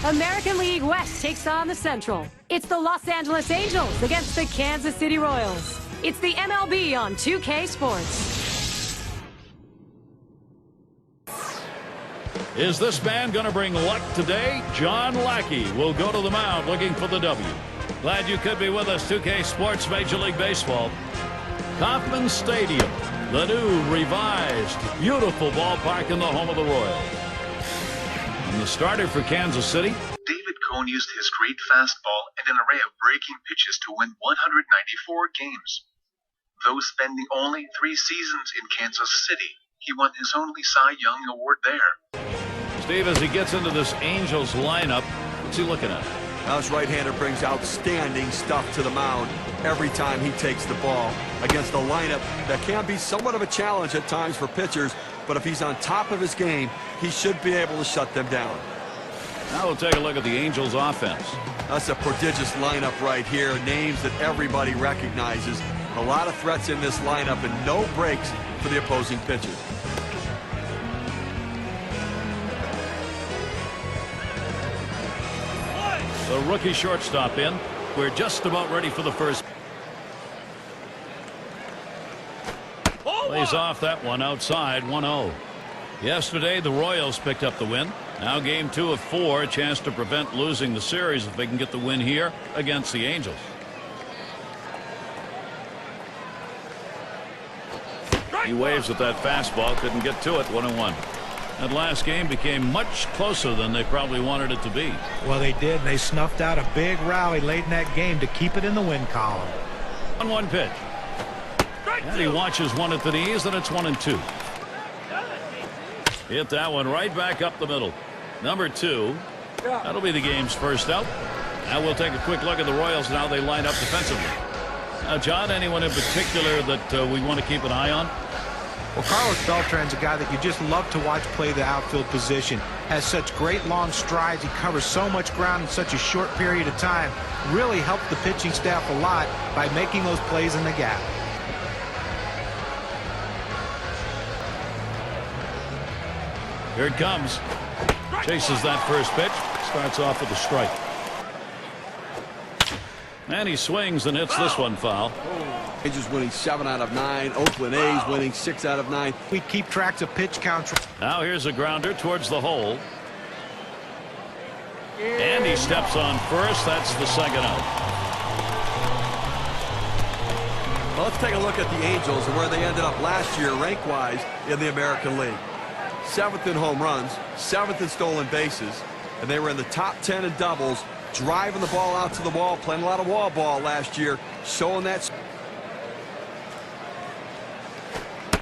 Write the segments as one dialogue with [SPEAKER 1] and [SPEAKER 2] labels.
[SPEAKER 1] American League West takes on the Central. It's the Los Angeles Angels against the Kansas City Royals. It's the MLB on 2K Sports.
[SPEAKER 2] Is this man going to bring luck today? John Lackey will go to the mound looking for the W. Glad you could be with us, 2K Sports Major League Baseball. Kauffman Stadium, the new, revised, beautiful ballpark in the home of the Royals. And the starter for Kansas City.
[SPEAKER 3] David Cone used his great fastball and an array of breaking pitches to win 194 games. Though spending only 3 seasons in Kansas City, he won his only Cy Young Award there.
[SPEAKER 2] Steve, as he gets into this Angels lineup, what's he looking at?
[SPEAKER 4] Now his right-hander brings outstanding stuff to the mound every time he takes the ball against a lineup that can be somewhat of a challenge at times for pitchers, but if he's on top of his game, he should be able to shut them down.
[SPEAKER 2] Now we'll take a look at the Angels offense.
[SPEAKER 4] That's a prodigious lineup right here. Names that everybody recognizes. A lot of threats in this lineup and no breaks for the opposing pitcher.
[SPEAKER 2] The rookie shortstop in. We're just about ready for the first. Lays off that one outside, 1-0. Yesterday, the Royals picked up the win. Now game 2 of 4, a chance to prevent losing the series if they can get the win here against the Angels. He waves at that fastball, couldn't get to it, 1-1. That last game became much closer than they probably wanted it to be.
[SPEAKER 5] Well, they did, and they snuffed out a big rally late in that game to keep it in the win column.
[SPEAKER 2] 1-1 pitch. And he watches one at the knees, and it's 1-2. Hit that one right back up the middle. Number 2. That'll be the game's first out. Now we'll take a quick look at the Royals and how they line up defensively. Now, John, anyone in particular that we want to keep an eye on?
[SPEAKER 5] Well, Carlos Beltran's a guy that you just love to watch play the outfield position. Has such great long strides. He covers so much ground in such a short period of time. Really helped the pitching staff a lot by making those plays in the gap.
[SPEAKER 2] Here it comes. Chases that first pitch. Starts off with a strike. And he swings and hits this one foul.
[SPEAKER 4] Rangers winning 7 out of 9. Oakland A's winning 6 out of 9.
[SPEAKER 5] We keep tracks of pitch counts.
[SPEAKER 2] Now here's a grounder towards the hole. And he steps on first. That's the second out.
[SPEAKER 4] Well, let's take a look at the Angels and where they ended up last year rank-wise in the American League. 7th in home runs, 7th in stolen bases, and they were in the top 10 in doubles, driving the ball out to the wall, playing a lot of wall ball last year, showing that.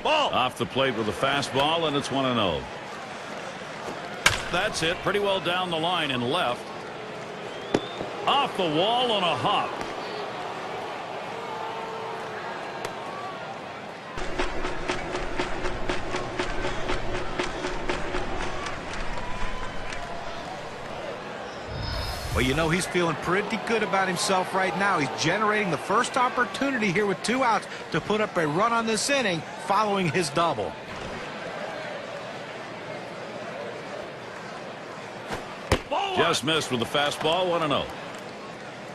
[SPEAKER 2] Ball off the plate with a fastball, and it's 1-0. That's it, pretty well down the line and left. Off the wall on a hop.
[SPEAKER 5] Well, you know, he's feeling pretty good about himself right now. He's generating the first opportunity here with 2 outs to put up a run on this inning following his double.
[SPEAKER 2] Just missed with the fastball, 1-0.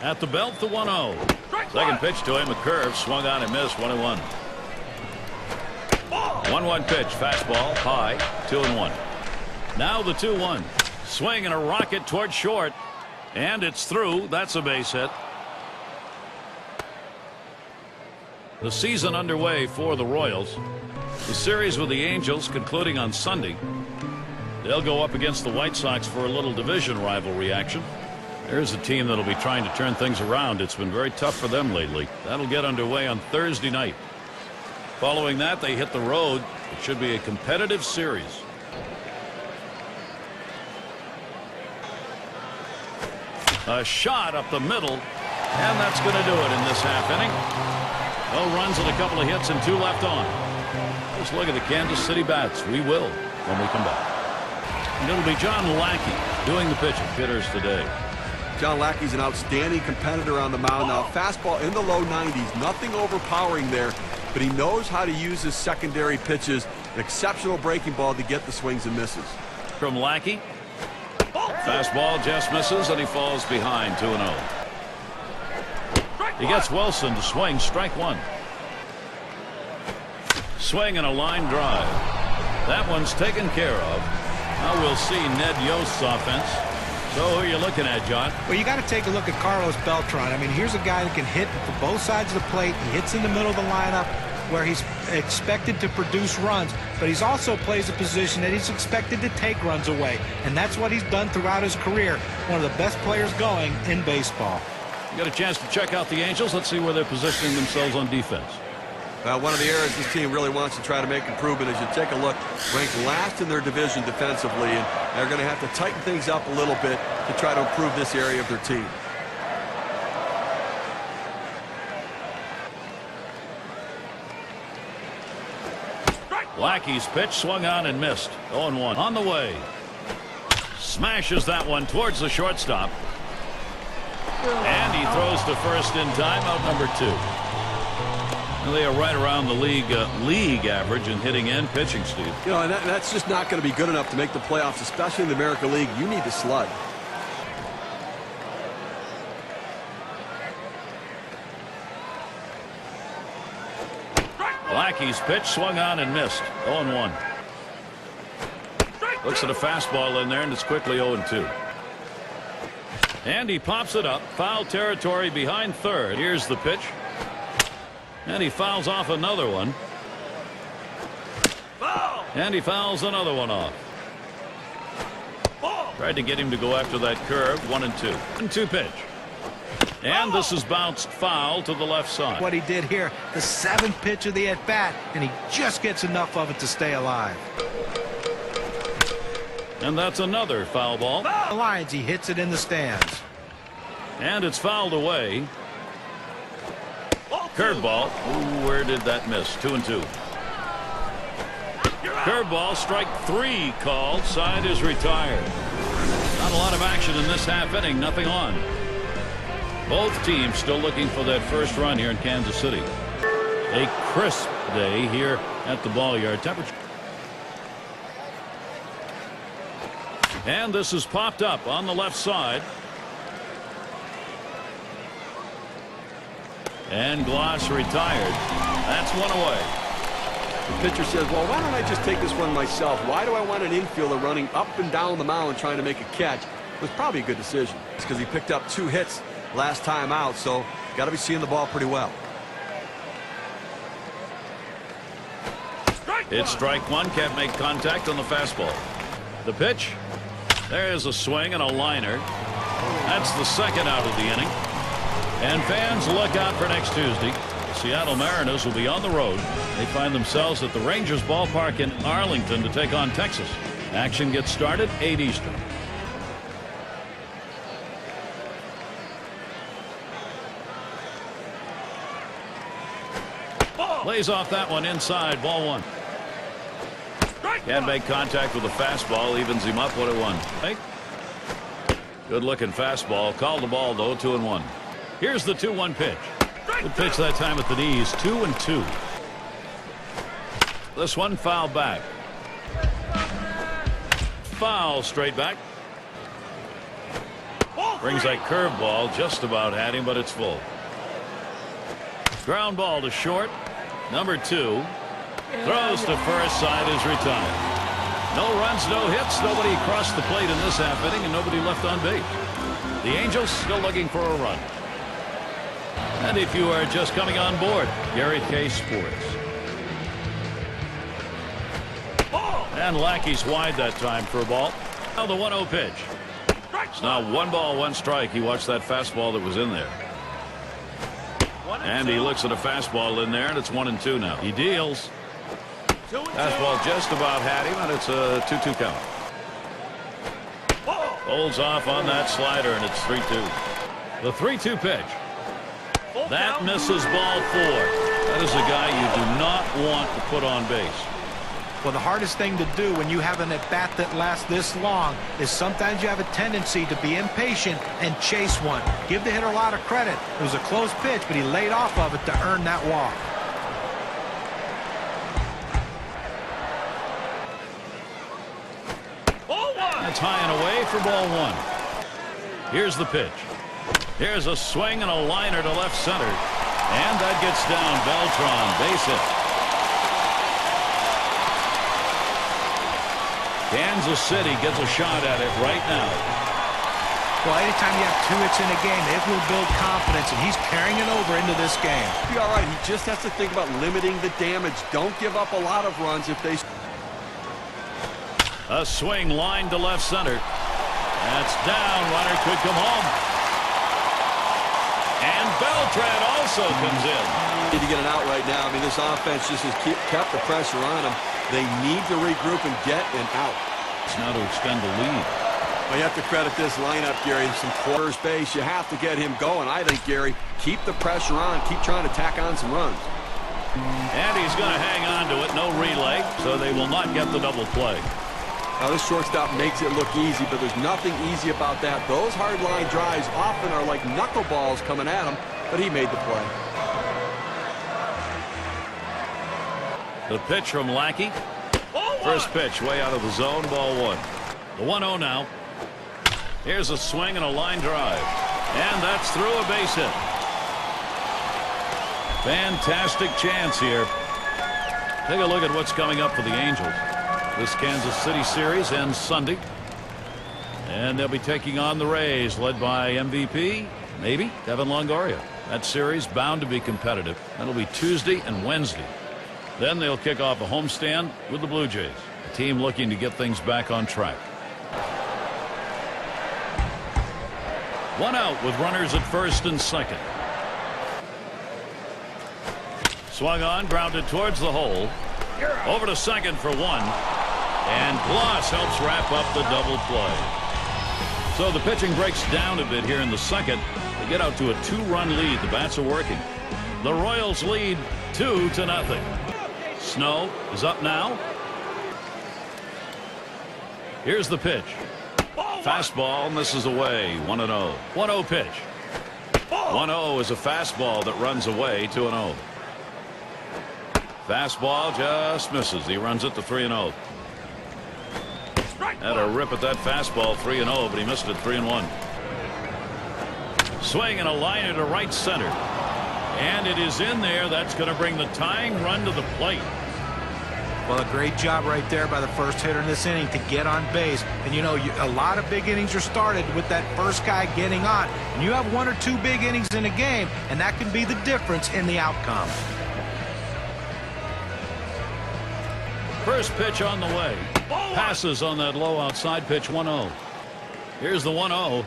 [SPEAKER 2] At the belt, the 1-0. Second pitch to him, a curve, swung on and missed, 1-1. 1-1 pitch, fastball, high, 2-1. Now the 2-1. Swing and a rocket toward short. And it's through. That's a base hit. The season underway for the Royals. The series with the Angels concluding on Sunday. They'll go up against the White Sox for a little division rivalry action. There's a team that'll be trying to turn things around. It's been very tough for them lately. That'll get underway on Thursday night. Following that, they hit the road. It should be a competitive series. A shot up the middle, and that's going to do it in this half inning. No runs and a couple of hits and 2 left on. Let's look at the Kansas City bats. We will when we come back. And it'll be John Lackey doing the pitching. Hitters today.
[SPEAKER 4] John Lackey's an outstanding competitor on the mound. Now, fastball in the low 90s. Nothing overpowering there, but he knows how to use his secondary pitches. An exceptional breaking ball to get the swings and misses.
[SPEAKER 2] From Lackey. Fastball just misses, and he falls behind 2-0. He gets Wilson to swing, strike one. Swing and a line drive. That one's taken care of. Now we'll see Ned Yost's offense. So who are you looking at, John?
[SPEAKER 5] Well, you got to take a look at Carlos Beltran. I mean, here's a guy that can hit for both sides of the plate. He hits in the middle of the lineup where he's expected to produce runs, but he's also plays a position that he's expected to take runs away, and that's what he's done throughout his career. One of the best players going in baseball.
[SPEAKER 2] You got a chance to check out the Angels. Let's see where they're positioning themselves on defense.
[SPEAKER 4] One of the areas this team really wants to try to make improvement is you take a look, ranked last in their division defensively, and they're going to have to tighten things up a little bit to try to improve this area of their team.
[SPEAKER 2] Lackey's pitch swung on and missed. 0-1 on the way. Smashes that one towards the shortstop. And he throws to first in time, out number 2. And they are right around the league average in hitting and pitching, Steve.
[SPEAKER 4] You know, and that's just not going to be good enough to make the playoffs, especially in the American League. You need to slug.
[SPEAKER 2] Lackey's pitch swung on and missed. 0-1. Looks at a fastball in there, and it's quickly 0-2. And he pops it up. Foul territory behind third. Here's the pitch. And he fouls off another one. And he fouls another one off. Tried to get him to go after that curve. 1-2. 1-2 pitch. And this is bounced foul to the left side.
[SPEAKER 5] What he did here, the 7th pitch of the at-bat, and he just gets enough of it to stay alive.
[SPEAKER 2] And that's another foul ball.
[SPEAKER 5] The lines, he hits it in the stands.
[SPEAKER 2] And it's fouled away. Curveball. Ooh, where did that miss? 2-2. Curveball, strike 3 called. Side is retired. Not a lot of action in this half inning. Nothing on. Both teams still looking for that first run here in Kansas City. A crisp day here at the ball yard. Temperature. And this is popped up on the left side. And Gloss retired. That's one away.
[SPEAKER 4] The pitcher says, well, why don't I just take this one myself? Why do I want an infielder running up and down the mound trying to make a catch? It was probably a good decision. It's because he picked up 2 hits last time out, so got to be seeing the ball pretty well.
[SPEAKER 2] It's strike 1. Can't make contact on the fastball. The pitch. There's a swing and a liner. That's the second out of the inning. And fans, look out for next Tuesday. Seattle Mariners will be on the road. They find themselves at the Rangers ballpark in Arlington to take on Texas. Action gets started 8 Eastern. Lays off that one inside. Ball 1. Can't make contact with the fastball. Evens him up. 1-1. Good looking fastball. Called the ball though. 2-1. Here's the 2-1 pitch. Good pitch that time at the knees. 2-2. This one foul back. Foul straight back. Brings that curveball. Just about had him, but it's full. Ground ball to short. Number 2. Throws to first. Side is retired. No runs, no hits. Nobody crossed the plate in this half inning, and nobody left on base. The Angels still looking for a run. And if you are just coming on board, Gary K. Sports. And Lackey's wide that time for a ball. Now the 1-0 pitch. It's now 1 ball, 1 strike. He watched that fastball that was in there. And he looks at a fastball in there, and it's 1-2 now. He deals. Fastball just about had him, and it's a 2-2 count. Holds off on that slider, and it's 3-2. The 3-2 pitch. That misses ball 4. That is a guy you do not want to put on base.
[SPEAKER 5] Well, the hardest thing to do when you have an at-bat that lasts this long is sometimes you have a tendency to be impatient and chase one. Give the hitter a lot of credit. It was a close pitch, but he laid off of it to earn that walk.
[SPEAKER 2] That's high and away for ball one. Here's the pitch. Here's a swing and a liner to left center. And that gets down Beltran. Base hit. Kansas City gets a shot at it right now.
[SPEAKER 5] Well, anytime you have 2 hits in a game, it will build confidence, and he's carrying it over into this game.
[SPEAKER 4] Be all right. He just has to think about limiting the damage. Don't give up a lot of runs if they...
[SPEAKER 2] A swing line to left center. That's down. Runner could come home. And Beltran also comes in.
[SPEAKER 4] Need to get an out right now. I mean, this offense just has kept the pressure on them. They need to regroup and get an out.
[SPEAKER 2] It's now to extend the lead.
[SPEAKER 4] Well, you have to credit this lineup, Gary. Some quarter space. You have to get him going. I think, Gary, keep the pressure on. Keep trying to tack on some runs.
[SPEAKER 2] And he's going to hang on to it. No relay, so they will not get the double play.
[SPEAKER 4] Now, this shortstop makes it look easy, but there's nothing easy about that. Those hard line drives often are like knuckleballs coming at him, but he made the play.
[SPEAKER 2] The pitch from Lackey. First pitch way out of the zone, ball one. The 1-0 now. Here's a swing and a line drive. And that's through a base hit. Fantastic chance here. Take a look at what's coming up for the Angels. This Kansas City series ends Sunday. And they'll be taking on the Rays, led by MVP, maybe, Kevin Longoria. That series bound to be competitive. That'll be Tuesday and Wednesday. Then they'll kick off a homestand with the Blue Jays, a team looking to get things back on track. 1 out with runners at first and second. Swung on, grounded towards the hole. Over to second for 1. And Gloss helps wrap up the double play. So the pitching breaks down a bit here in the second. They get out to a 2-run lead. The bats are working. The Royals lead 2-0. Snow is up now. Here's the pitch. Fastball misses away. 1-0. 1-0 pitch. 1-0 is a fastball that runs away. 2-0. Fastball just misses. He runs it to 3-0. Had a rip at that fastball. 3-0, but he missed it. 3-1. Swing and a liner to right center. And it is in there. That's going to bring the tying run to the plate.
[SPEAKER 5] Well, a great job right there by the first hitter in this inning to get on base. And, you know, a lot of big innings are started with that first guy getting on. And you have 1 or 2 big innings in a game, and that can be the difference in the outcome.
[SPEAKER 2] First pitch on the way. Passes on that low outside pitch. 1-0. Here's the 1-0.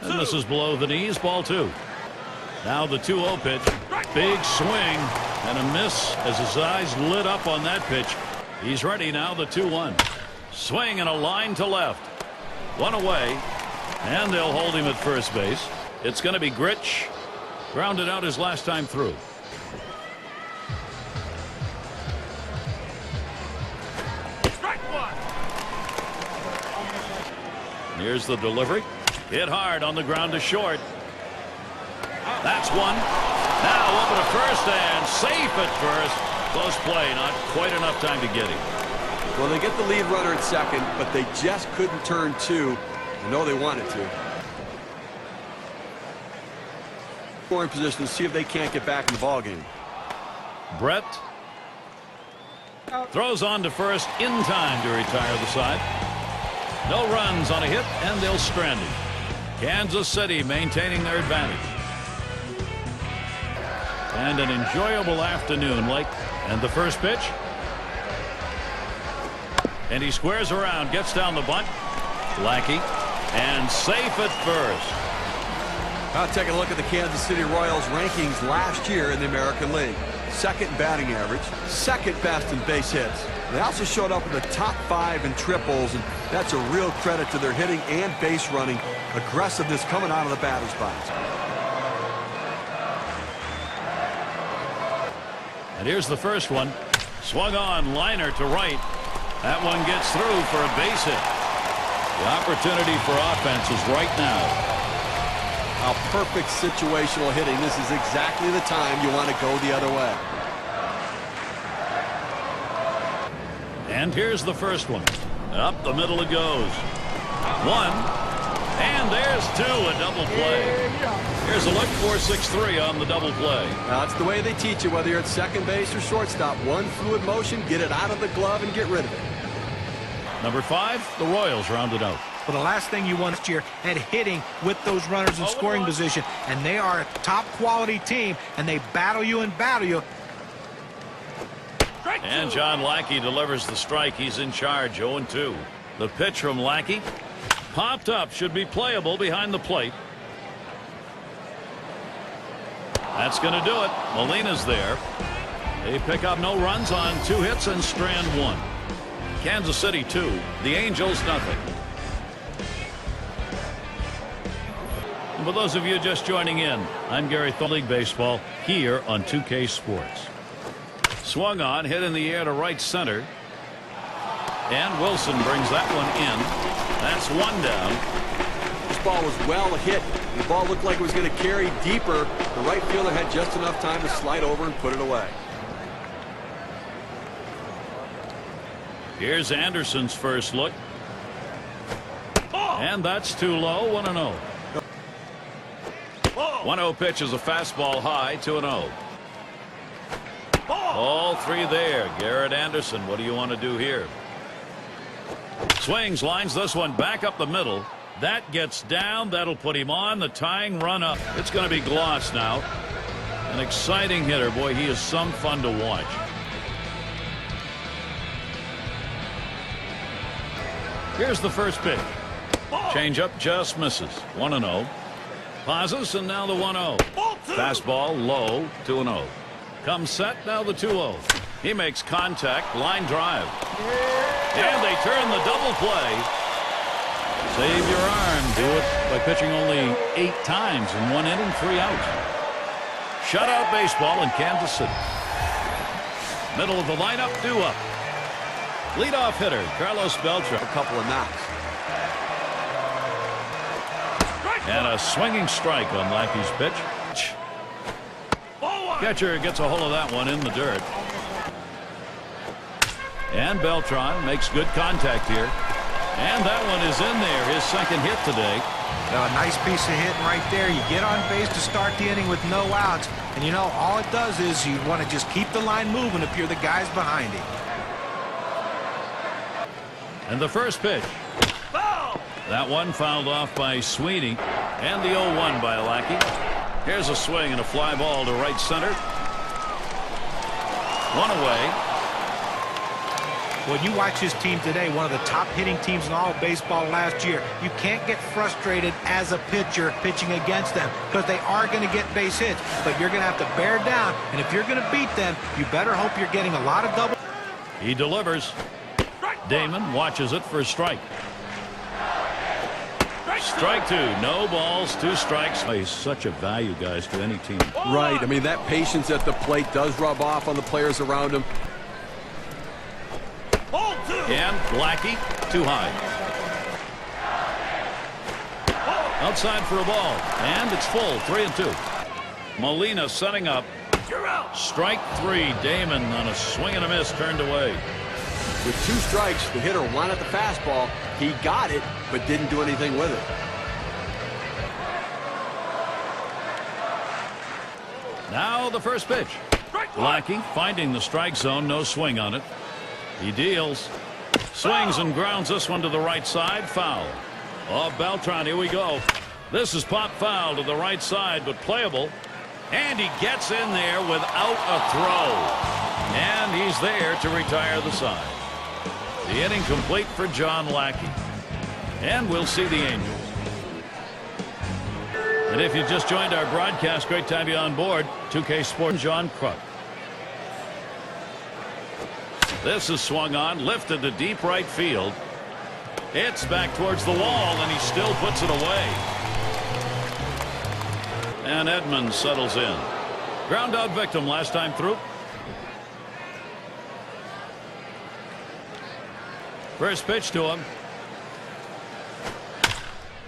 [SPEAKER 2] And this is below the knees. Ball 2. Now the 2-0 pitch. Big swing and a miss as his eyes lit up on that pitch. He's ready now. The 2-1. Swing and a line to left. 1 away. And they'll hold him at first base. It's going to be Grich. Grounded out his last time through. Here's the delivery. Hit hard on the ground to short. That's one. Now over to first and safe at first. Close play. Not quite enough time to get him.
[SPEAKER 4] Well, they get the lead runner at second, but they just couldn't turn 2. I know they wanted to. Scoring position to see if they can't get back in the ballgame.
[SPEAKER 2] Brett throws on to first in time to retire the side. No runs on a hit, and they'll strand him. Kansas City maintaining their advantage. And an enjoyable afternoon, Lake. And the first pitch. And he squares around, gets down the bunt. Lackey. And safe at first.
[SPEAKER 4] Now take a look at the Kansas City Royals rankings last year in the American League. Second in batting average, second best in base hits. They also showed up in the top 5 in triples, and that's a real credit to their hitting and base running. Aggressiveness coming out of the batter's box.
[SPEAKER 2] And here's the first one. Swung on, liner to right. That one gets through for a base hit. The opportunity for offense is right now.
[SPEAKER 4] A perfect situational hitting. This is exactly the time you want to go the other way. And
[SPEAKER 2] here's the first one. Up the middle it goes. One. And there's two, a double play. Here's a look, 4-6-3 on the double play.
[SPEAKER 4] That's the way they teach you, whether you're at second base or shortstop. One fluid motion, get it out of the glove and get rid of it.
[SPEAKER 2] Number 5, the Royals rounded out.
[SPEAKER 5] Well, the last thing you want this year at hitting with those runners in scoring position, and they are a top quality team, and they battle you and battle you.
[SPEAKER 2] And John Lackey delivers the strike. He's in charge, 0-2. The pitch from Lackey popped up, should be playable behind the plate. That's going to do it. Molina's there. They pick up no runs on 2 hits and strand 1. Kansas City 2, the Angels nothing. And for those of you just joining in, I'm Gary Thorne, League Baseball here on 2K Sports. Swung on, hit in the air to right center. And Wilson brings that one in. That's 1 down.
[SPEAKER 4] This ball was well hit. The ball looked like it was going to carry deeper. The right fielder had just enough time to slide over and put it away.
[SPEAKER 2] Here's Anderson's first look. And that's too low, 1-0. 1-0 pitch is a fastball high, 2-0. All 3 there. Garrett Anderson, what do you want to do here? Swings, lines this one back up the middle. That gets down. That'll put him on the tying run up. It's going to be Gloss now. An exciting hitter. Boy, he is some fun to watch. Here's the first pitch. Changeup just misses. 1-0. Pauses, and now the 1-0. Fastball low, 2-0. Comes set, now the 2-0. He makes contact, line drive. And they turn the double play. Save your arm. Do it by pitching only 8 times in 1 inning, 3 outs. Shutout baseball in Kansas City. Middle of the lineup, due up. Leadoff hitter, Carlos Beltran.
[SPEAKER 4] A couple of knocks.
[SPEAKER 2] And a swinging strike on Lackey's pitch. Catcher gets a hold of that one in the dirt. And Beltran makes good contact here. And that one is in there, his second hit today.
[SPEAKER 5] Now, a nice piece of hitting right there. You get on base to start the inning with no outs. And, you know, all it does is you want to just keep the line moving if you're the guys behind him.
[SPEAKER 2] And the first pitch. That one fouled off by Sweeney. And the 0-1 by Lackey. Here's a swing and a fly ball to right center. 1 away.
[SPEAKER 5] When you watch his team today, one of the top hitting teams in all of baseball last year, you can't get frustrated as a pitcher pitching against them because they are going to get base hits. But you're going to have to bear down. And if you're going to beat them, you better hope you're getting a lot of double.
[SPEAKER 2] He delivers. Damon watches it for a strike. Strike 2. No balls, 2 strikes. He's such a value, guys, to any team.
[SPEAKER 4] Right. I mean, that patience at the plate does rub off on the players around him.
[SPEAKER 2] And Lackey, too high. Outside for a ball. And it's full, 3-2. Molina setting up. Strike 3. Damon on a swing and a miss, turned away.
[SPEAKER 4] With 2 strikes, the hitter wanted the fastball. He got it, but didn't do anything with it.
[SPEAKER 2] Now the first pitch. Lackey finding the strike zone, no swing on it. He deals. Swings and grounds this one to the right side, foul. Oh, Beltran, here we go. This is pop foul to the right side, but playable. And he gets in there without a throw. And he's there to retire the side. The inning complete for John Lackey. And we'll see the Angels. And if you just joined our broadcast, great to have you on board. 2K Sports, John Kruk. This is swung on, lifted to deep right field. It's back towards the wall, and he still puts it away. And Edmonds settles in. Ground out victim last time through. First pitch to him.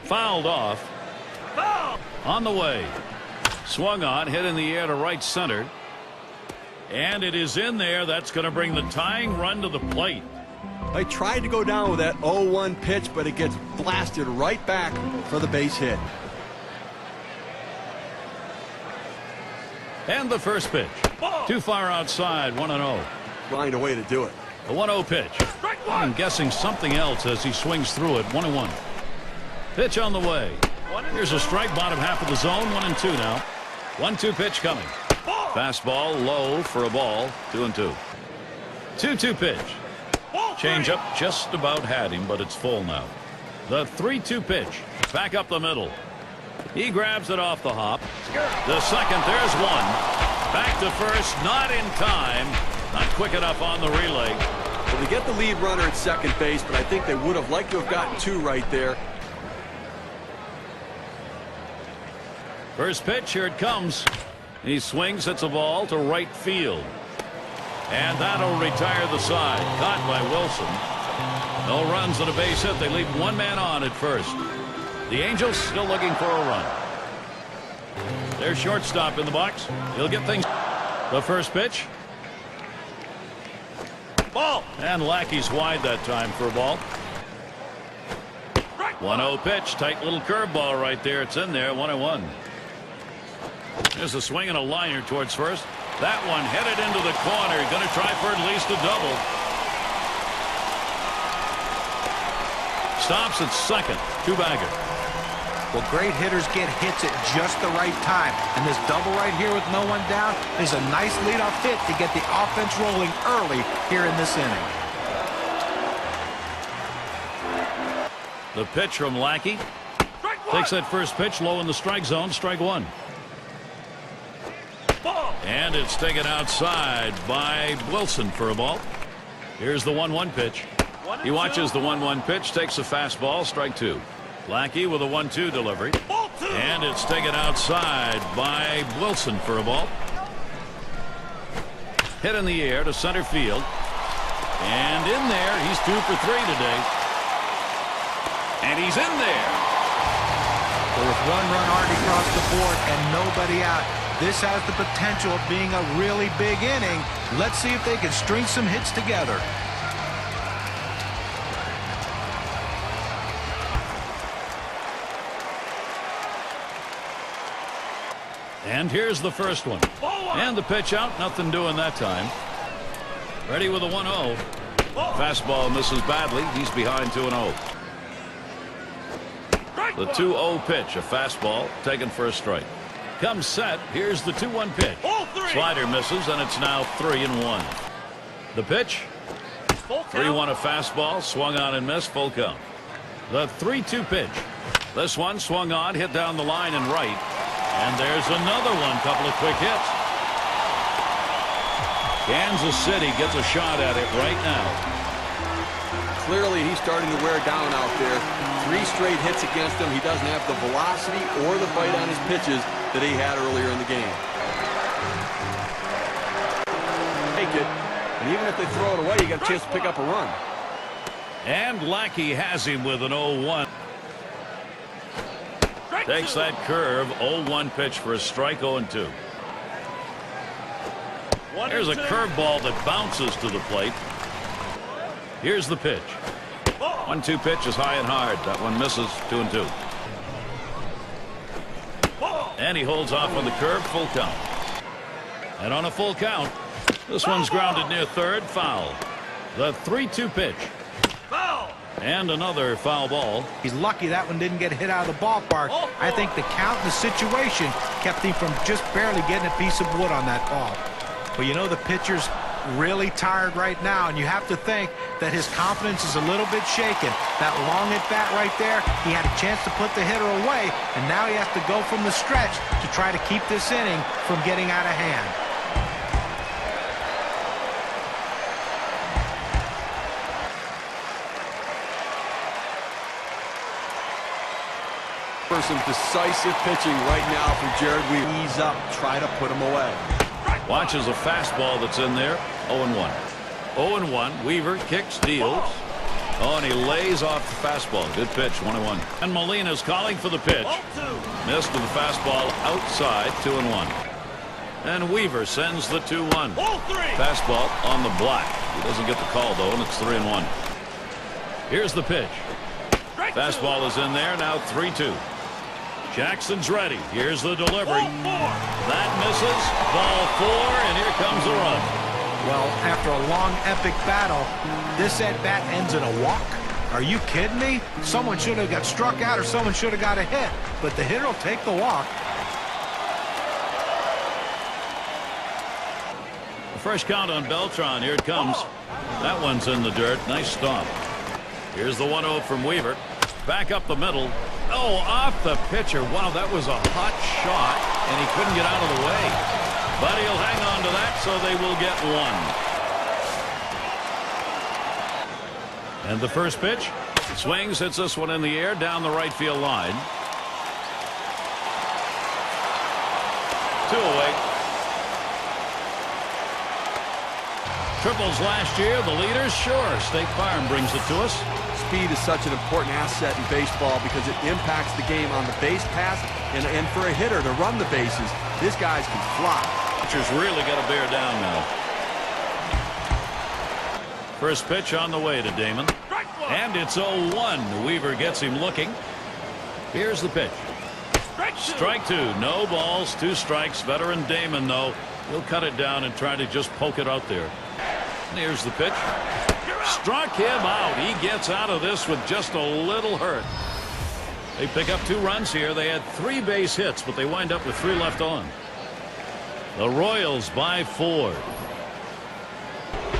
[SPEAKER 2] Fouled off. On the way. Swung on, hit in the air to right center. And it is in there. That's going to bring the tying run to the plate.
[SPEAKER 4] I tried to go down with that 0-1 pitch, but it gets blasted right back for the base hit.
[SPEAKER 2] And the first pitch. Too far outside, 1-0.
[SPEAKER 4] Find a way to do it.
[SPEAKER 2] A 1-0 pitch. I'm guessing something else as he swings through it. 1-1. Pitch on the way. Here's a strike, bottom half of the zone. 1-2 now. 1-2 pitch coming. Fastball low for a ball. 2-2. 2-2 pitch. Changeup just about had him, but it's full now. The 3-2 pitch. Back up the middle. He grabs it off the hop. The second, there's one. Back to first, not in time. Not quick enough on the relay.
[SPEAKER 4] Well, they get the lead runner at second base, but I think they would have liked to have gotten two right there.
[SPEAKER 2] First pitch, here it comes. He swings, hits a ball to right field. And that'll retire the side. Caught by Wilson. No runs and a base hit. They leave one man on at first. The Angels still looking for a run. Their shortstop in the box. He'll get things. The first pitch. Ball. And Lackey's wide that time for a ball. 1-0 pitch. Tight little curveball right there. It's in there. 1-1. There's a swing and a liner towards first. That one headed into the corner. Going to try for at least a double. Stops at second. Two-bagger.
[SPEAKER 5] Well, great hitters get hits at just the right time. And this double right here with no one down is a nice leadoff hit to get the offense rolling early here in this inning.
[SPEAKER 2] The pitch from Lackey. Takes that first pitch low in the strike zone. Strike one. And it's taken outside by Wilson for a ball. Here's the 1-1 pitch. He watches the 1-1 pitch, takes a fastball, strike two. Lackey with a 1-2 delivery. And it's taken outside by Wilson for a ball. Hit in the air to center field. And in there, he's 2 for 3 today. And he's in there.
[SPEAKER 5] Well, with one run already across the board and nobody out, this has the potential of being a really big inning. Let's see if they can string some hits together.
[SPEAKER 2] And here's the first one. And the pitch out. Nothing doing that time. Ready with a 1-0. Fastball misses badly. He's behind 2-0. The 2-0 pitch. A fastball taken for a strike. Comes set. Here's the 2-1 pitch. Slider misses, and it's now 3-1. The pitch. 3-1 a fastball. Swung on and missed. Full count. The 3-2 pitch. This one swung on, hit down the line and right. And there's another one. Couple of quick hits. Kansas City gets a shot at it right now.
[SPEAKER 4] Clearly, he's starting to wear down out there. 3 straight hits against him. He doesn't have the velocity or the bite on his pitches that he had earlier in the game. Take it. And even if they throw it away, you got a chance to pick up a run.
[SPEAKER 2] And Lackey has him with an 0-1. Takes that curve. 0-1 pitch for a strike. 0-2. Here's a curveball that bounces to the plate. Here's the pitch. 1-2 pitch is high and hard. That one misses. 2-2. And he holds off on the curve. Full count. And on a full count, this one's grounded near third. Foul. The 3-2 pitch. And another foul ball.
[SPEAKER 5] He's lucky that one didn't get hit out of the ballpark. I think the count and the situation kept him from just barely getting a piece of wood on that ball. But you know, the pitcher's really tired right now, and you have to think that his confidence is a little bit shaken. That long at bat right there, he had a chance to put the hitter away, and now he has to go from the stretch to try to keep this inning from getting out of hand.
[SPEAKER 4] Some decisive pitching right now from Jared Weaver. Ease up, try to put him away.
[SPEAKER 2] Watches a fastball that's in there. 0-1. 0-1. Weaver kicks, deals. Oh, and he lays off the fastball. Good pitch. 1-1. And Molina's calling for the pitch. Missed with the fastball outside. 2-1. And Weaver sends the 2-1. Fastball on the block. He doesn't get the call, though, and it's 3-1. Here's the pitch. Fastball is in there, now 3-2. Jackson's ready. Here's the delivery. That misses. Ball 4, and here comes the run.
[SPEAKER 5] Well, after a long, epic battle, this at-bat ends in a walk? Are you kidding me? Someone should have got struck out or someone should have got a hit. But the hitter will take the walk.
[SPEAKER 2] The first count on Beltran. Here it comes. That one's in the dirt. Nice stop. Here's the 1-0 from Weaver. Back up the middle. Oh, off the pitcher. Wow, that was a hot shot, and he couldn't get out of the way. But he'll hang on to that, so they will get 1. And the first pitch. Swings, hits this one in the air down the right field line. 2 away. Triples last year, the leaders, sure. State Farm brings it to us.
[SPEAKER 4] Speed is such an important asset in baseball because it impacts the game on the base pass, and for a hitter to run the bases, these guys can fly.
[SPEAKER 2] Pitcher's really got to bear down now. First pitch on the way to Damon. And it's 0-1. Weaver gets him looking. Here's the pitch. Strike 2. No balls, 2 strikes. Veteran Damon, though, he'll cut it down and try to just poke it out there. And here's the pitch. Struck him out. He gets out of this with just a little hurt. They pick up 2 runs here. They had 3 base hits, but they wind up with 3 left on. The Royals by 4.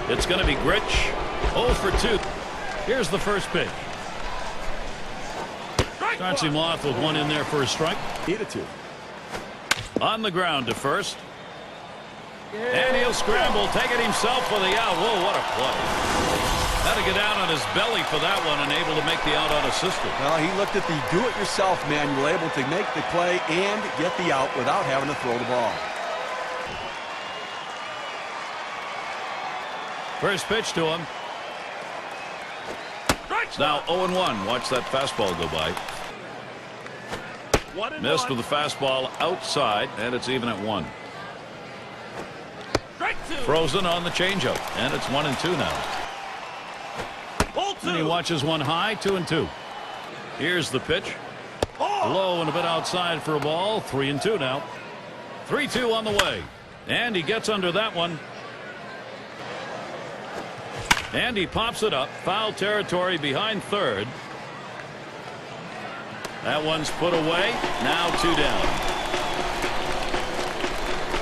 [SPEAKER 2] It's going to be Grich. 0 for 2. Here's the first pitch. Starts him off with 1 in there for a strike.
[SPEAKER 4] Needed to.
[SPEAKER 2] On the ground to first. And he'll scramble, take it himself for the out. Whoa, what a play. Had to get down on his belly for that one and able to make the out unassisted.
[SPEAKER 4] Well, he looked at the do-it-yourself manual, able to make the play and get the out without having to throw the ball.
[SPEAKER 2] First pitch to him. It's now 0-1. Watch that fastball go by. Missed with the fastball outside, and it's even at 1. Frozen on the changeup, and it's 1-2 now. And he watches one high, 2-2. Here's the pitch. Low and a bit outside for a ball. 3-2 now. 3-2 on the way. And he gets under that one. And he pops it up. Foul territory behind third. That one's put away. Now 2 down.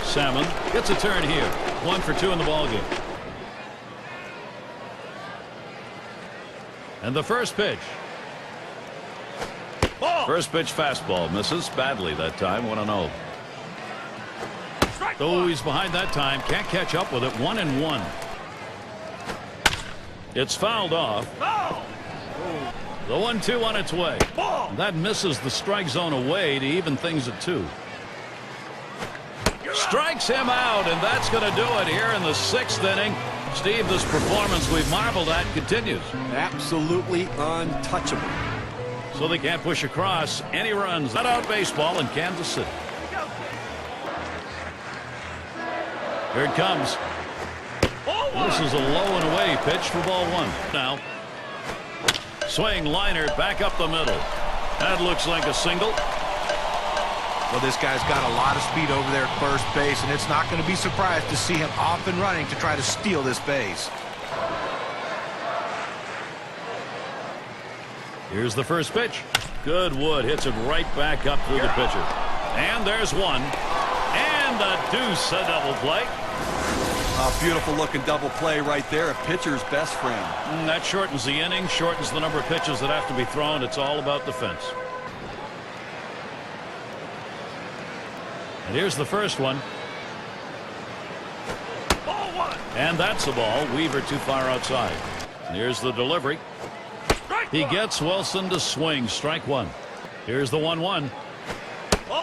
[SPEAKER 2] Salmon gets a turn here. 1 for 2 in the ballgame. And the first pitch. First pitch fastball misses badly that time. 1-0. Though he's behind that time, can't catch up with it. 1-1. It's fouled off. The 1-2 on its way. That misses the strike zone away to even things at 2. Strikes him out, and that's going to do it here in the 6th inning. Steve, this performance we've marveled at continues.
[SPEAKER 4] Absolutely untouchable.
[SPEAKER 2] So they can't push across any runs. Not out baseball in Kansas City. Here it comes. This is a low and away pitch for ball 1. Now, swing liner back up the middle. That looks like a single.
[SPEAKER 5] Well, this guy's got a lot of speed over there at first base, and it's not going to be surprised to see him off and running to try to steal this base.
[SPEAKER 2] Here's the first pitch. Good wood hits it right back up through the pitcher. And there's one. And a deuce, a double play.
[SPEAKER 4] A beautiful looking double play right there. A pitcher's best friend.
[SPEAKER 2] That shortens the inning, shortens the number of pitches that have to be thrown. It's all about defense. And here's the first one. And that's the ball. Weaver too far outside. And here's the delivery. He gets Wilson to swing. Strike 1. Here's the 1-1.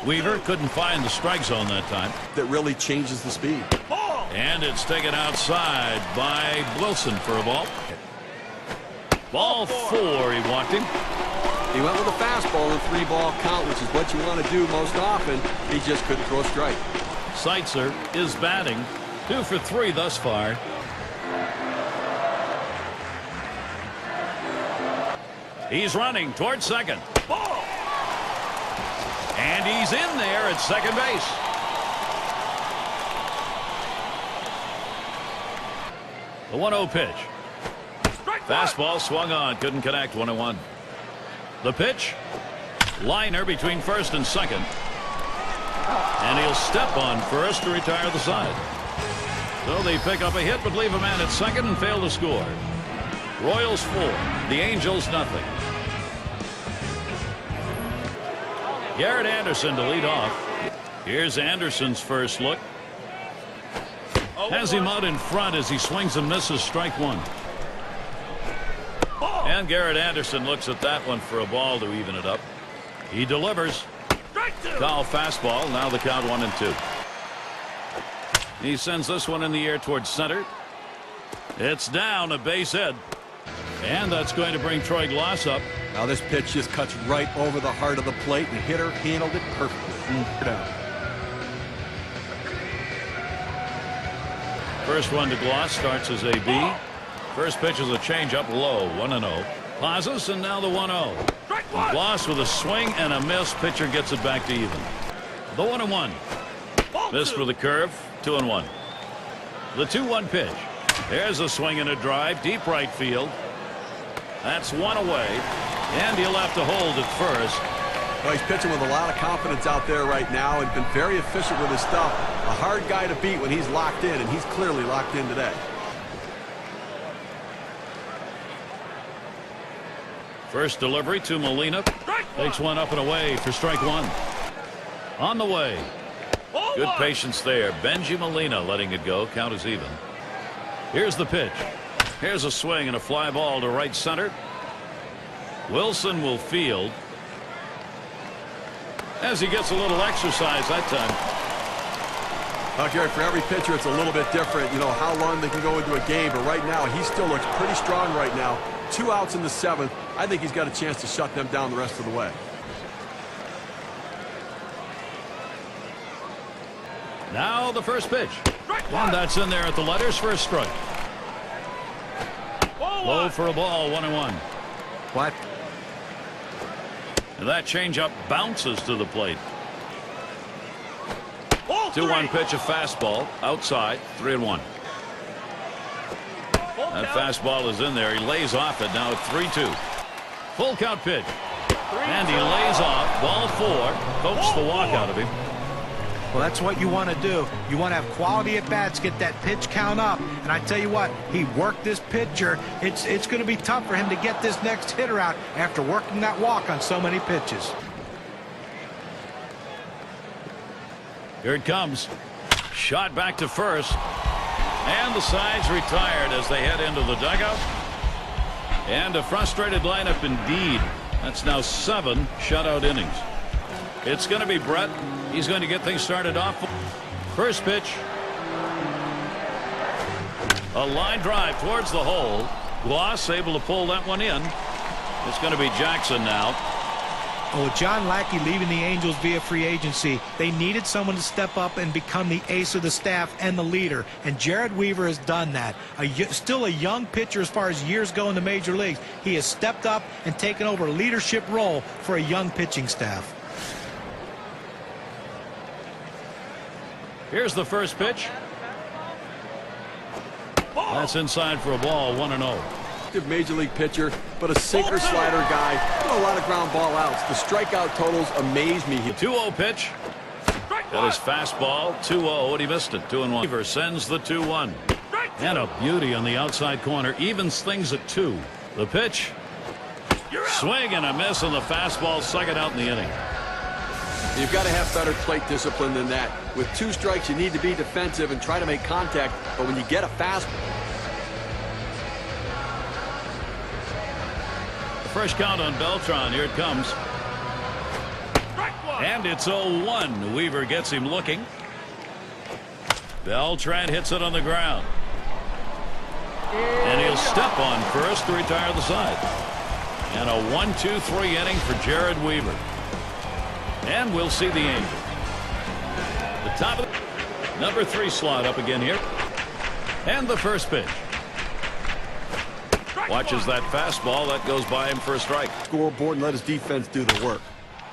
[SPEAKER 2] Weaver couldn't find the strike zone that time.
[SPEAKER 4] That really changes the speed.
[SPEAKER 2] And it's taken outside by Wilson for a ball. Ball 4. He walked him.
[SPEAKER 4] He went with a fastball in a 3-ball count, which is what you want to do most often. He just couldn't throw a strike.
[SPEAKER 2] Seitzer is batting. 2 for 3 thus far. He's running towards second. And he's in there at second base. The 1-0 pitch. Fastball swung on. Couldn't connect. 1-1. The pitch. Liner between first and second. And he'll step on first to retire the side. So they pick up a hit but leave a man at second and fail to score. Royals 4. The Angels nothing. Garrett Anderson to lead off. Here's Anderson's first look. Has him out in front as he swings and misses. Strike 1. And Garrett Anderson looks at that one for a ball to even it up. He delivers. Foul fastball. Now the count 1-2. He sends this one in the air towards center. It's down a base hit. And that's going to bring Troy Glass up.
[SPEAKER 4] Now this pitch just cuts right over the heart of the plate. The hitter handled it perfectly.
[SPEAKER 2] First one to Gloss starts as a B. First pitch is a changeup low. 1-0. Pauses and now the 1-0. Gloss with a swing and a miss. Pitcher gets it back to even. The 1-1. Missed with a curve. 2-1. The 2-1 pitch. There's a swing and a drive. Deep right field. That's one away. And he'll have to hold at first.
[SPEAKER 4] Well, he's pitching with a lot of confidence out there right now and been very efficient with his stuff. A hard guy to beat when he's locked in, and he's clearly locked in today.
[SPEAKER 2] First delivery to Molina. Takes one up and away for strike 1. On the way. Good patience there. Benji Molina letting it go. Count is even. Here's the pitch. Here's a swing and a fly ball to right center. Wilson will field as he gets a little exercise that time.
[SPEAKER 4] Gary, for every pitcher it's a little bit different, you know, how long they can go into a game, but right now he still looks pretty strong right now. 2 outs in the 7th. I think he's got a chance to shut them down the rest of the way.
[SPEAKER 2] Now the first pitch. And that's in there at the letters for a strike. Low for a ball. 1-1.
[SPEAKER 5] What?
[SPEAKER 2] And that changeup bounces to the plate. 2-1 pitch, a fastball outside. 3-1. That fastball is in there. He lays off it. Now at 3-2. Full count pitch. And he lays off. Ball 4. Coax the walk out of him.
[SPEAKER 5] Well, that's what you want to do. You want to have quality at bats, get that pitch count up. And I tell you what, he worked this pitcher. It's going to be tough for him to get this next hitter out after working that walk on so many pitches.
[SPEAKER 2] Here it comes. Shot back to first. And the side's retired as they head into the dugout. And a frustrated lineup indeed. That's now 7 shutout innings. It's going to be Brett. He's going to get things started off. First pitch. A line drive towards the hole. Gloss able to pull that one in. It's going to be Jackson now.
[SPEAKER 5] Well, with John Lackey leaving the Angels via free agency, they needed someone to step up and become the ace of the staff and the leader. And Jared Weaver has done that. Still a young pitcher as far as years go in the major leagues. He has stepped up and taken over a leadership role for a young pitching staff.
[SPEAKER 2] Here's the first pitch. That's inside for a ball. 1-0.
[SPEAKER 4] Major league pitcher, but a sinker slider guy. A lot of ground ball outs. The strikeout totals amaze me.
[SPEAKER 2] 2-0 pitch. Got his fastball. 2-0, and he missed it. 2-1. Weaver sends the 2-1. And a beauty on the outside corner. Evens things at 2. The pitch. Swing and a miss on the fastball. Second out in the inning.
[SPEAKER 4] You've got to have better plate discipline than that. With 2 strikes, you need to be defensive and try to make contact. But when you get a fastball.
[SPEAKER 2] The first count on Beltran. Here it comes. And it's 0-1. Weaver gets him looking. Beltran hits it on the ground. And he'll step on first to retire the side. And a 1-2-3 inning for Jared Weaver. And we'll see the Angels. The top of the Number 3 slot up again here. And the first pitch. Watches that fastball. That goes by him for a strike.
[SPEAKER 4] Scoreboard and let his defense do the work.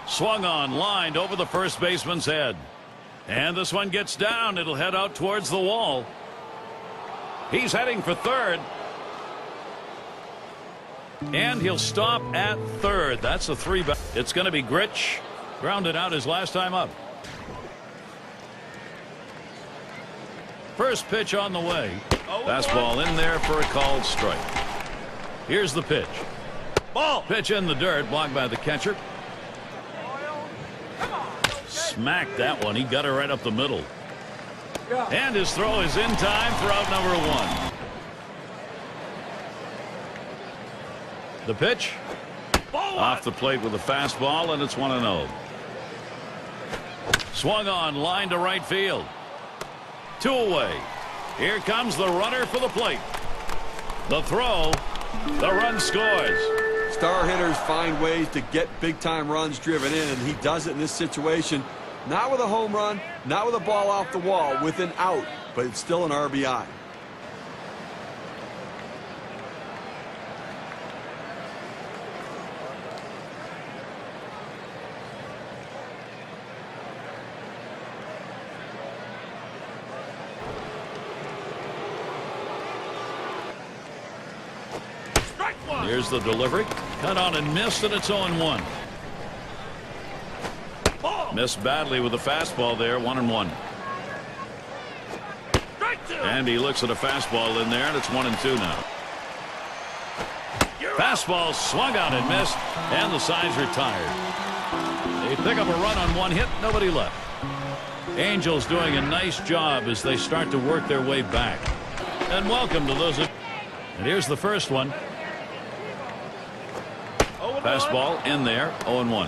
[SPEAKER 2] Swung on, lined over the first baseman's head. And this one gets down. It'll head out towards the wall. He's heading for third. And he'll stop at third. That's a 3. It's going to be Grich. Grounded out his last time up. First pitch on the way. Fastball in there for a called strike. Here's the pitch. Ball. Pitch in the dirt, blocked by the catcher. Smacked that one. He got it right up the middle. And his throw is in time for out number 1. The pitch. Off the plate with a fastball, and it's 1-0. Swung on, line to right field. 2 away. Here comes the runner for the plate. The throw. The run scores.
[SPEAKER 4] Star hitters find ways to get big-time runs driven in, and he does it in this situation. Not with a home run, not with a ball off the wall, with an out, but it's still an RBI.
[SPEAKER 2] Here's the delivery. Cut on and missed, and it's 0-1. Missed badly with the fastball there. 1-1. And he looks at a fastball in there, and it's 1-2 now. Fastball swung out and missed, and the side's retired. They pick up a run on 1 hit. Nobody left. Angels doing a nice job as they start to work their way back. And welcome to those. And here's the first one. Fastball in there, 0-1.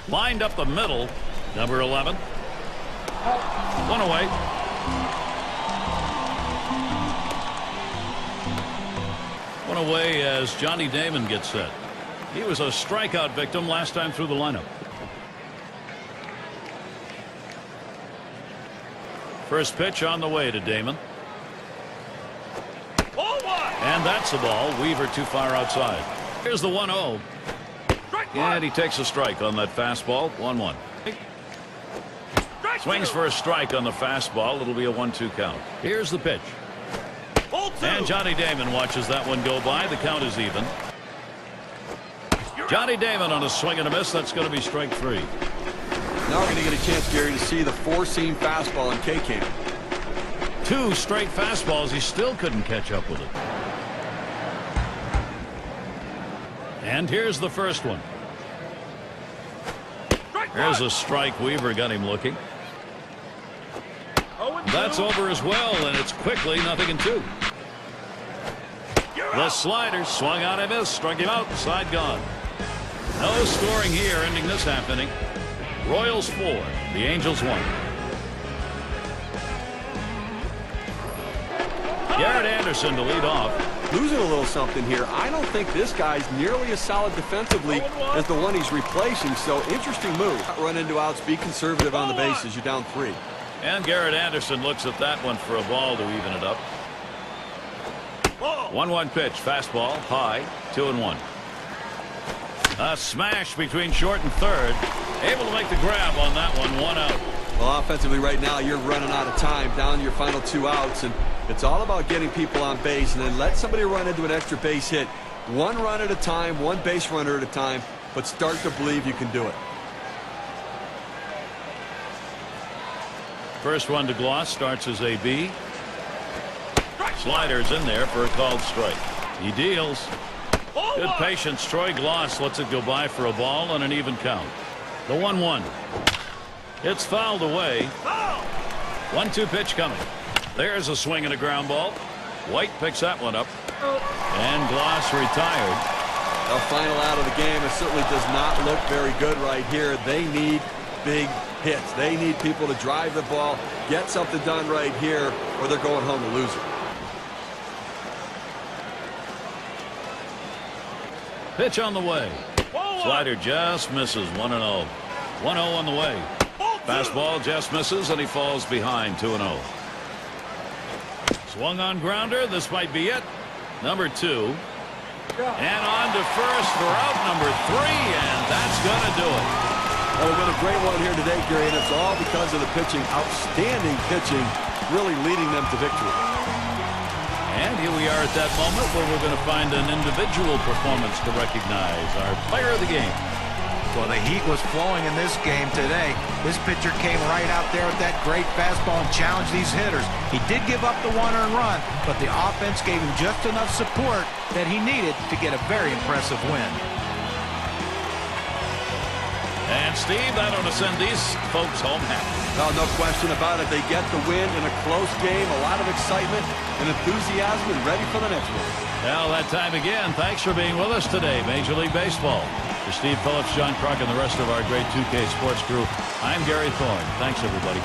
[SPEAKER 2] Lined up the middle, number 11. 1 away. One away as Johnny Damon gets set. He was a strikeout victim last time through the lineup. First pitch on the way to Damon. And that's the ball. Weaver too far outside. Here's the 1-0. And he takes a strike on that fastball. 1-1. Swings for a strike on the fastball. It'll be a 1-2 count. Here's the pitch. And Johnny Damon watches that one go by. The count is even. Johnny Damon on a swing and a miss. That's going to be strike 3.
[SPEAKER 4] Now we're going to get a chance, Gary, to see the 4-seam fastball in K-Camp.
[SPEAKER 2] 2 straight fastballs. He still couldn't catch up with it. And here's the first one. There's a strike. Weaver got him looking. That's over as well, and it's quickly 0-2. The slider swung out and missed. Struck him out. Side gone. No scoring here, ending this half inning. Royals 4, the Angels 1. Garrett Anderson to lead off.
[SPEAKER 4] Losing a little something here. I don't think this guy's nearly as solid defensively as the one he's replacing, so interesting move. Run into outs, be conservative on the bases. You're down 3.
[SPEAKER 2] And Garrett Anderson looks at that one for a ball to even it up. 1-1 pitch, fastball, high, 2-1. A smash between short and third. Able to make the grab on that one, 1 out.
[SPEAKER 4] Well, offensively right now, you're running out of time, down to your final 2 outs, and it's all about getting people on base and then let somebody run into an extra base hit. 1 run at a time, 1 base runner at a time, but start to believe you can do it.
[SPEAKER 2] First one to Gloss starts as AB. Slider's in there for a called strike. He deals. Good patience. Troy Gloss lets it go by for a ball and an even count. The 1-1. It's fouled away. 1-2 pitch coming. There's a swing and a ground ball. White picks that one up. And Gloss retired.
[SPEAKER 4] A final out of the game. It certainly does not look very good right here. They need big hits. They need people to drive the ball, get something done right here, or they're going home to lose it. Pitch on the way. Slider just misses. 1-0. 1-0 on the way.
[SPEAKER 2] Fastball just misses, and he falls behind 2-0. Swung on grounder. This might be it. Number 2. And on to first for out number 3, and that's going to do it.
[SPEAKER 4] Well, we've got a great one here today, Gary, and it's all because of the pitching. Outstanding pitching, really leading them to victory.
[SPEAKER 2] And here we are at that moment where we're going to find an individual performance to recognize our player of the game.
[SPEAKER 5] Well, the heat was flowing in this game today. This pitcher came right out there with that great fastball and challenged these hitters. He did give up the 1-earned run, but the offense gave him just enough support that he needed to get a very impressive win.
[SPEAKER 2] And Steve, that ought to send these folks home happy.
[SPEAKER 4] Well, no question about it. They get the win in a close game, a lot of excitement and enthusiasm, and ready for the next one.
[SPEAKER 2] Well, that time again. Thanks for being with us today, Major League Baseball. For Steve Phillips, John Kruk, and the rest of our great 2K Sports crew, I'm Gary Thorne. Thanks, everybody.